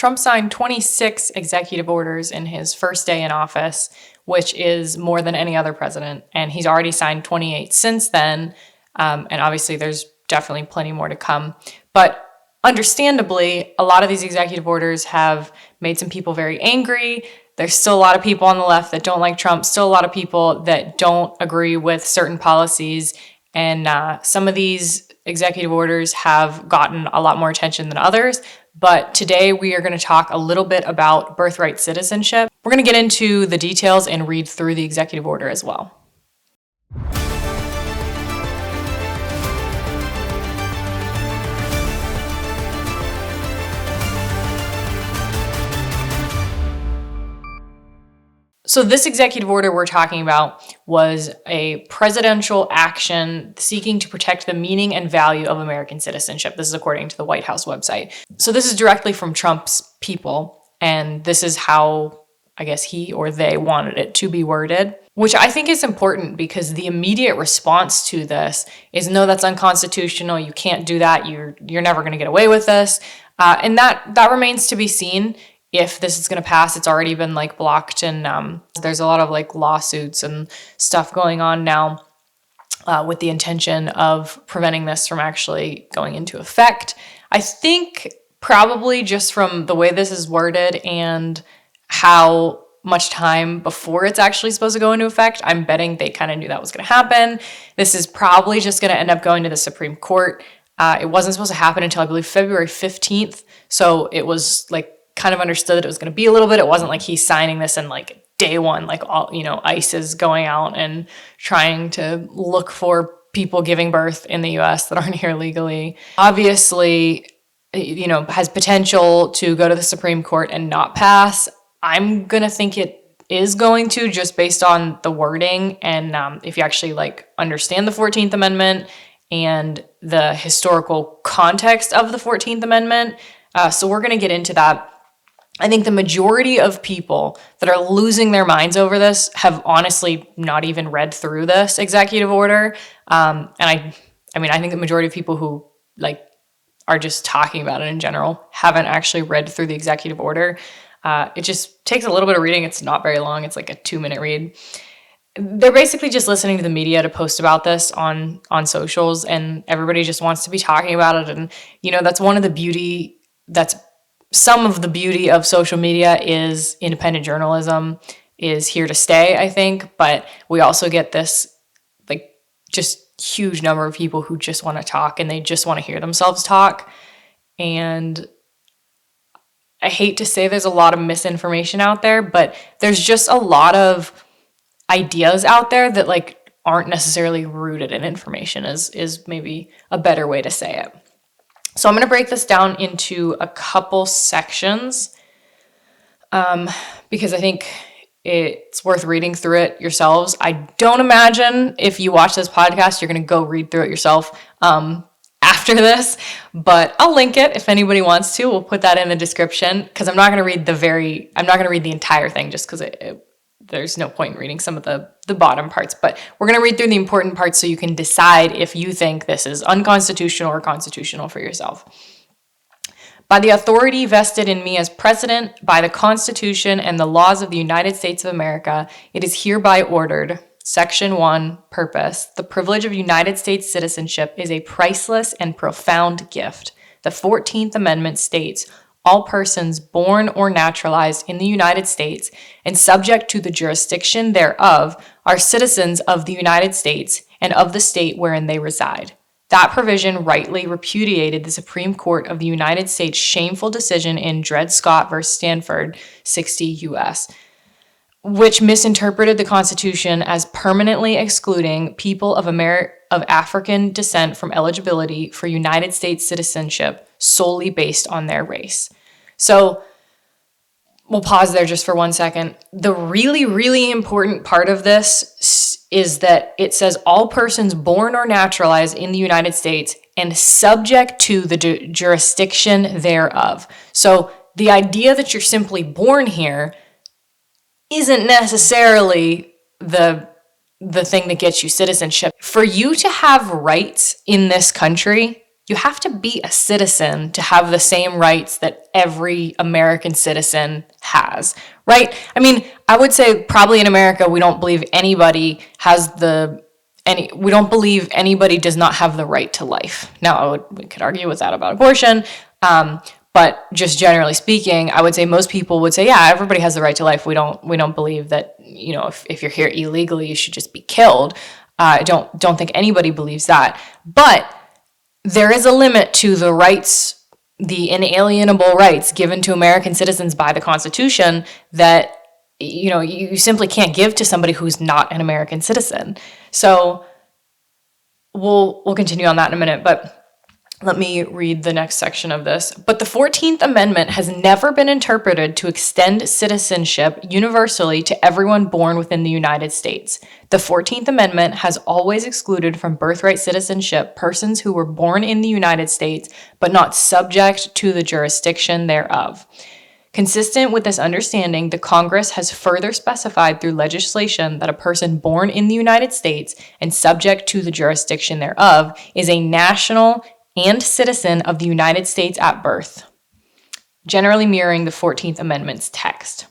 Trump signed 26 executive orders in his first day in office, which is more than any other president. And he's already signed 28 since then. And obviously there's definitely plenty more to come. But understandably, a lot of these executive orders have made some people very angry. There's still a lot of people on the left that don't like Trump, still a lot of people that don't agree with certain policies. And some of these executive orders have gotten a lot more attention than others. But today we are going to talk a little bit about birthright citizenship. We're going to get into the details and read through the executive order as well. So this executive order we're talking about was a presidential action seeking to protect the meaning and value of American citizenship. This is according to the White House website. So this is directly from Trump's people, and this is how, I guess, he or they wanted it to be worded, which I think is important because the immediate response to this is, no, that's unconstitutional. You can't do that. You're never going to get away with this. And that remains to be seen. If this is going to pass, it's already been blocked, and there's a lot of lawsuits and stuff going on now with the intention of preventing this from actually going into effect. I think probably just from the way this is worded and how much time before it's actually supposed to go into effect, I'm betting they kind of knew that was going to happen. This is probably just going to end up going to the Supreme Court. It wasn't supposed to happen until I believe February 15th, so it was kind of understood that it was going to be a little bit. It wasn't like he's signing this in day one, ICE is going out and trying to look for people giving birth in the US that aren't here legally. Obviously, has potential to go to the Supreme Court and not pass. I'm going to think it is going to, just based on the wording. And if you actually understand the 14th Amendment and the historical context of the 14th Amendment. So we're going to get into that. I think the majority of people that are losing their minds over this have honestly not even read through this executive order. And I think the majority of people who are just talking about it in general haven't actually read through the executive order. It just takes a little bit of reading. It's not very long. It's a 2-minute read. They're basically just listening to the media to post about this on socials, and everybody just wants to be talking about it. And, some of the beauty of social media is independent journalism is here to stay, I think. But we also get this just huge number of people who just want to talk, and they just want to hear themselves talk. And I hate to say there's a lot of misinformation out there, but there's just a lot of ideas out there that aren't necessarily rooted in information is maybe a better way to say it. So I'm going to break this down into a couple sections because I think it's worth reading through it yourselves. I don't imagine if you watch this podcast, you're going to go read through it yourself after this, but I'll link it if anybody wants to. We'll put that in the description because I'm not going to read the entire thing just because there's no point in reading some of the bottom parts, but we're going to read through the important parts so you can decide if you think this is unconstitutional or constitutional for yourself. By the authority vested in me as president, by the Constitution and the laws of the United States of America, it is hereby ordered. Section 1, Purpose. The privilege of United States citizenship is a priceless and profound gift. The 14th Amendment states, all persons born or naturalized in the United States and subject to the jurisdiction thereof are citizens of the United States and of the state wherein they reside. That provision rightly repudiated the Supreme Court of the United States' shameful decision in Dred Scott v. Stanford, 60 U.S., which misinterpreted the Constitution as permanently excluding people of African descent from eligibility for United States citizenship solely based on their race. So we'll pause there just for 1 second. The really, really important part of this is that it says all persons born or naturalized in the United States and subject to the jurisdiction thereof. So the idea that you're simply born here isn't necessarily the thing that gets you citizenship. For you to have rights in this country, you have to be a citizen to have the same rights that every American citizen has, right? I mean, I would say probably in America, we don't believe anybody does not have the right to life. Now, we could argue with that about abortion, but just generally speaking, I would say most people would say, yeah, everybody has the right to life. We don't believe that, if you're here illegally, you should just be killed. I don't think anybody believes that. But there is a limit to the rights, the inalienable rights given to American citizens by the Constitution that, you simply can't give to somebody who's not an American citizen. So we'll continue on that in a minute, but let me read the next section of this. But the 14th Amendment has never been interpreted to extend citizenship universally to everyone born within the United States. The 14th Amendment has always excluded from birthright citizenship persons who were born in the United States but not subject to the jurisdiction thereof. Consistent with this understanding, the Congress has further specified through legislation that a person born in the United States and subject to the jurisdiction thereof is a national and citizen of the United States at birth, generally mirroring the 14th Amendment's text.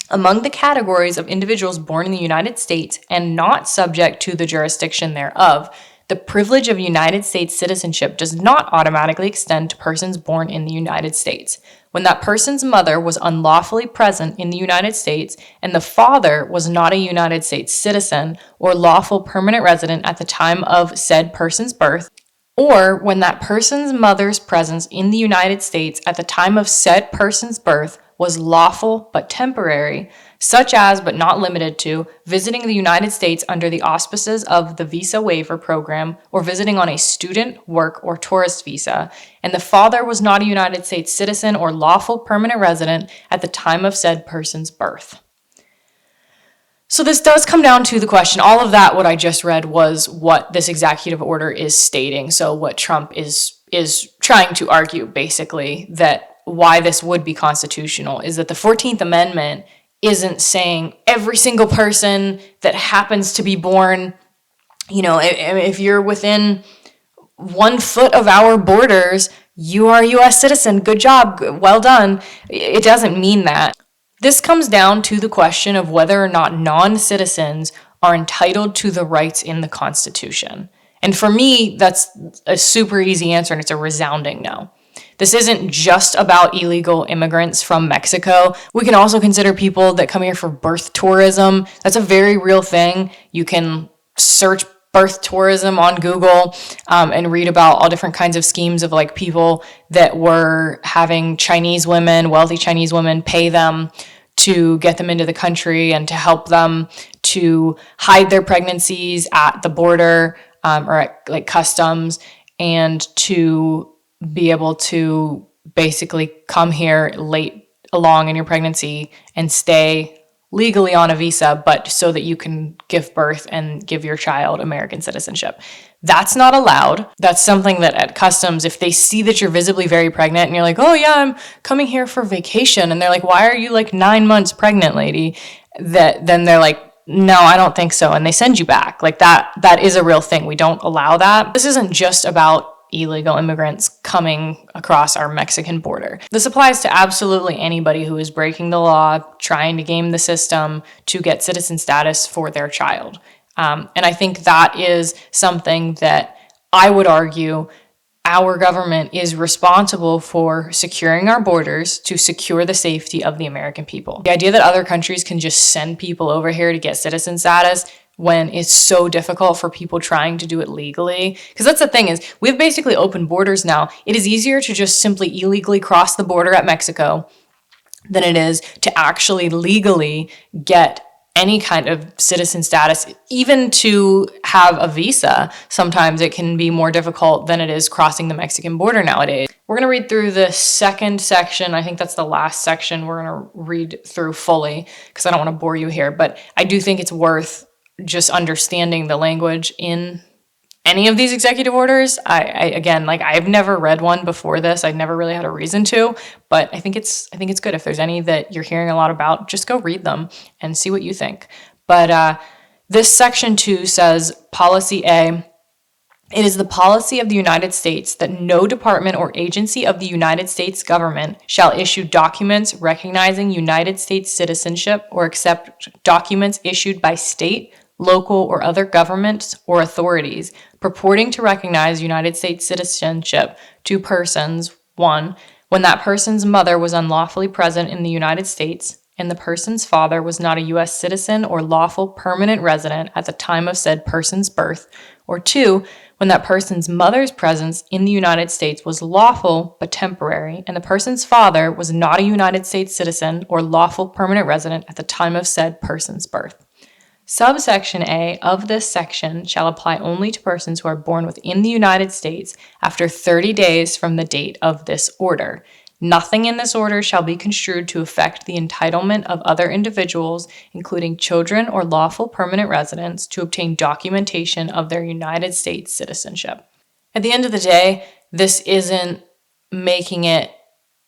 Among the categories of individuals born in the United States and not subject to the jurisdiction thereof, the privilege of United States citizenship does not automatically extend to persons born in the United States. When that person's mother was unlawfully present in the United States and the father was not a United States citizen or lawful permanent resident at the time of said person's birth, or when that person's mother's presence in the United States at the time of said person's birth was lawful but temporary, such as but not limited to visiting the United States under the auspices of the Visa Waiver Program or visiting on a student, work, or tourist visa, and the father was not a United States citizen or lawful permanent resident at the time of said person's birth. So this does come down to the question, all of that, what I just read, was what this executive order is stating. So what Trump is trying to argue, basically, that why this would be constitutional is that the 14th Amendment isn't saying every single person that happens to be born, if you're within 1 foot of our borders, you are a U.S. citizen. Good job. Well done. It doesn't mean that. This comes down to the question of whether or not non-citizens are entitled to the rights in the Constitution. And for me, that's a super easy answer, and it's a resounding no. This isn't just about illegal immigrants from Mexico. We can also consider people that come here for birth tourism. That's a very real thing. You can search birth tourism on Google and read about all different kinds of schemes of like people that were having wealthy Chinese women, pay them to get them into the country and to help them to hide their pregnancies at the border or at like customs, and to be able to basically come here late along in your pregnancy and stay legally on a visa, but so that you can give birth and give your child American citizenship. That's not allowed. That's something that at customs, if they see that you're visibly very pregnant and you're like, oh yeah, I'm coming here for vacation, and they're like, why are you like 9 months pregnant, lady? Then they're like, no, I don't think so. And they send you back. Like that is a real thing. We don't allow that. This isn't just about illegal immigrants coming across our Mexican border. This applies to absolutely anybody who is breaking the law, trying to game the system to get citizen status for their child. And I think that is something that I would argue our government is responsible for securing our borders to secure the safety of the American people. The idea that other countries can just send people over here to get citizen status when it's so difficult for people trying to do it legally. Because that's the thing, is we have basically open borders now. It is easier to just simply illegally cross the border at Mexico than it is to actually legally get any kind of citizen status. Even to have a visa, sometimes it can be more difficult than it is crossing the Mexican border nowadays. We're going to read through the second section. I think that's the last section we're going to read through fully because I don't want to bore you here, but I do think it's worth just understanding the language in any of these executive orders. I've never read one before this. I'd never really had a reason to, but I think it's good. If there's any that you're hearing a lot about, just go read them and see what you think. But this section 2 says, Policy A, It is the policy of the United States that no department or agency of the United States government shall issue documents recognizing United States citizenship or accept documents issued by state, local, or other governments or authorities purporting to recognize United States citizenship to persons, 1, when that person's mother was unlawfully present in the United States and the person's father was not a U.S. citizen or lawful permanent resident at the time of said person's birth, or 2, when that person's mother's presence in the United States was lawful but temporary, and the person's father was not a United States citizen or lawful permanent resident at the time of said person's birth. Subsection A of this section shall apply only to persons who are born within the United States after 30 days from the date of this order. Nothing in this order shall be construed to affect the entitlement of other individuals, including children or lawful permanent residents, to obtain documentation of their United States citizenship. At the end of the day, this isn't making it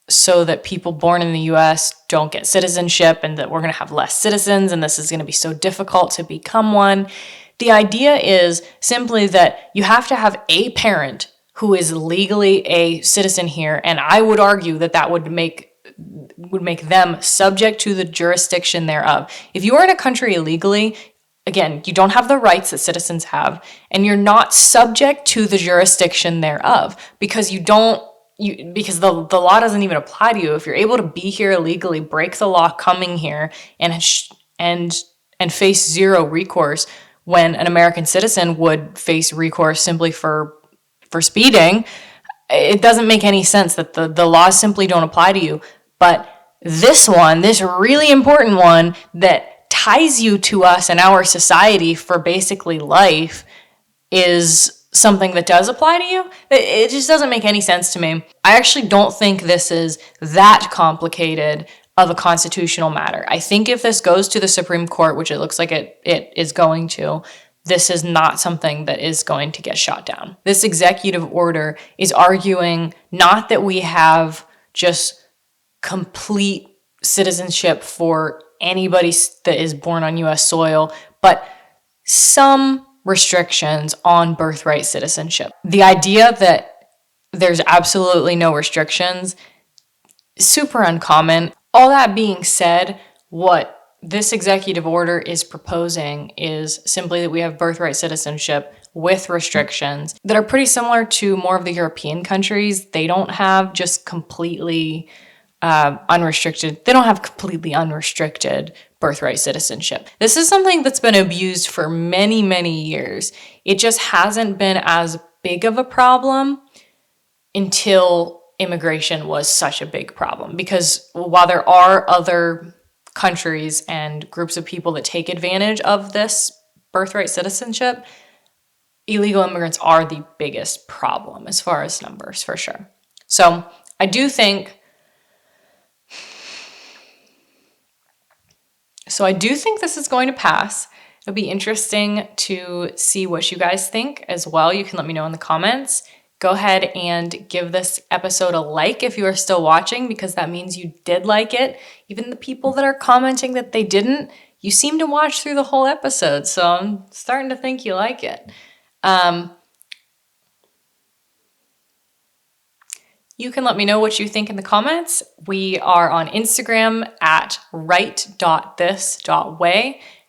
so that people born in the US don't get citizenship and that we're going to have less citizens and this is going to be so difficult to become one. The idea is simply that you have to have a parent who is legally a citizen here, and I would argue that that would make them subject to the jurisdiction thereof. If you are in a country illegally, again, you don't have the rights that citizens have, and you're not subject to the jurisdiction thereof because because the law doesn't even apply to you. If you're able to be here illegally, break the law coming here, and face zero recourse when an American citizen would face recourse simply for speeding, it doesn't make any sense that the laws simply don't apply to you. But this really important one that ties you to us and our society for basically life is something that does apply to you. It just doesn't make any sense to me. I actually don't think this is that complicated of a constitutional matter. I think if this goes to the Supreme Court, which it looks like it is going to, this is not something that is going to get shot down. This executive order is arguing not that we have just complete citizenship for anybody that is born on U.S. soil, but some restrictions on birthright citizenship. The idea that there's absolutely no restrictions is super uncommon. All that being said, what this executive order is proposing is simply that we have birthright citizenship with restrictions that are pretty similar to more of the European countries. They don't have just completely unrestricted birthright citizenship. This is something that's been abused for many, many years. It just hasn't been as big of a problem until immigration was such a big problem. Because while there are other countries and groups of people that take advantage of this birthright citizenship, illegal immigrants are the biggest problem as far as numbers, for sure. So I do think this is going to pass. It'll be interesting to see what you guys think as well. You can let me know in the comments. Go ahead and give this episode a like if you are still watching, because that means you did like it. Even the people that are commenting that they didn't, you seem to watch through the whole episode, so I'm starting to think you like it. You can let me know what you think in the comments. We are on Instagram at right.this.way.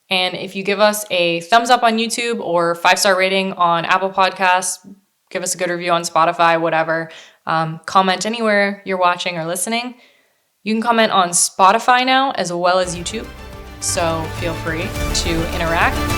And if you give us a thumbs up on YouTube or 5-star rating on Apple Podcasts, give us a good review on Spotify, whatever. Comment anywhere you're watching or listening. You can comment on Spotify now as well as YouTube. So feel free to interact.